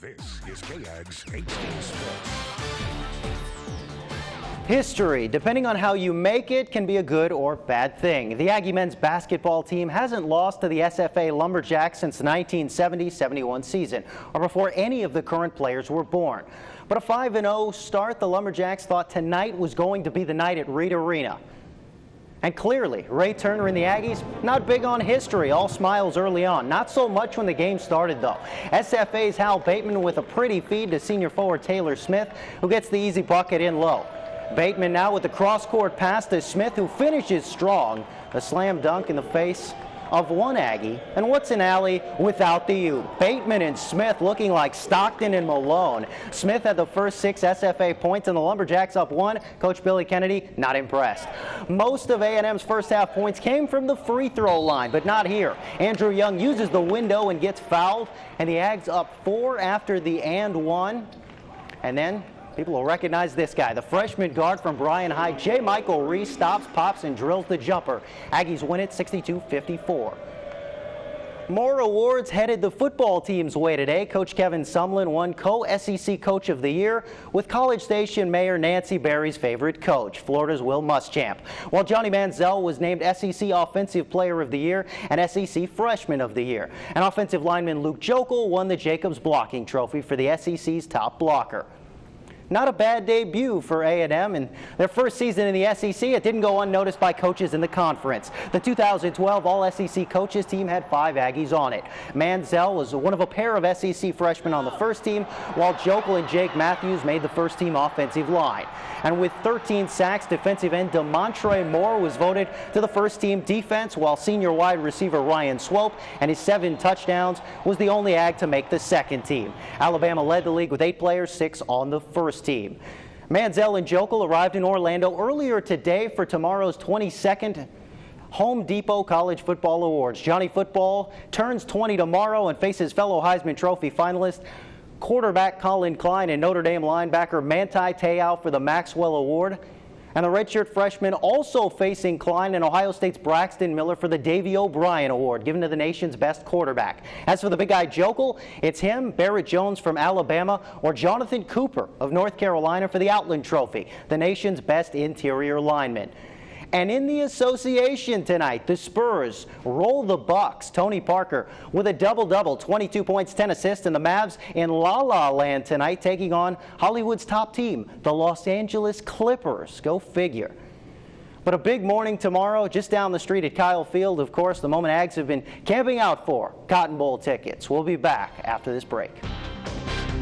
This is KAGS HD Sports. History, depending on how you make it, can be a good or bad thing. The Aggie men's basketball team hasn't lost to the SFA Lumberjacks since the 1970-71 season, or before any of the current players were born. But a 5-0 start, the Lumberjacks thought tonight was going to be the night at Reed Arena. And clearly, Ray Turner and the Aggies, not big on history, all smiles early on. Not so much when the game started, though. SFA's Hal Bateman with a pretty feed to senior forward Taylor Smith, who gets the easy bucket in low. Bateman now with the cross-court pass to Smith, who finishes strong. A slam dunk in the face of one Aggie. And what's an alley without the U? Bateman and Smith looking like Stockton and Malone. Smith had the first 6 SFA points and the Lumberjacks up 1. Coach Billy Kennedy not impressed. Most of A&M's first half points came from the free throw line, but not here. Andrew Young uses the window and gets fouled, and the Ags up 4 after the and 1. And then people will recognize this guy, the freshman guard from Bryan High, J. Michael Reese, stops, pops, and drills the jumper. Aggies win it 62-54. More awards headed the football team's way today. Coach Kevin Sumlin won Co-SEC Coach of the Year with College Station Mayor Nancy Berry's favorite coach, Florida's Will Muschamp, while Johnny Manziel was named SEC Offensive Player of the Year and SEC Freshman of the Year. And offensive lineman Luke Jokel won the Jacobs Blocking Trophy for the SEC's top blocker. Not a bad debut for A&M in their first season in the SEC. It didn't go unnoticed by coaches in the conference. The 2012 All-SEC coaches team had 5 Aggies on it. Manziel was one of a pair of SEC freshmen on the first team, while Jokel and Jake Matthews made the first team offensive line. And with 13 sacks, defensive end DeMontre Moore was voted to the first team defense, while senior wide receiver Ryan Swope and his 7 touchdowns was the only Ag to make the second team. Alabama led the league with 8 players, 6 on the first team. Manziel and Jokel arrived in Orlando earlier today for tomorrow's 22nd Home Depot College Football Awards. Johnny Football turns 20 tomorrow and faces fellow Heisman Trophy finalist quarterback Colin Klein and Notre Dame linebacker Manti Te'o for the Maxwell Award. And the redshirt freshman also facing Klein and Ohio State's Braxton Miller for the Davey O'Brien Award, given to the nation's best quarterback. As for the big guy Jokel, it's him, Barrett Jones from Alabama, or Jonathan Cooper of North Carolina for the Outland Trophy, the nation's best interior lineman. And in the association tonight, the Spurs roll the Bucks. Tony Parker with a double-double, 22 points, 10 assists, and the Mavs in La La Land tonight, taking on Hollywood's top team, the Los Angeles Clippers. Go figure. But a big morning tomorrow, just down the street at Kyle Field, of course, the moment Ags have been camping out for Cotton Bowl tickets. We'll be back after this break.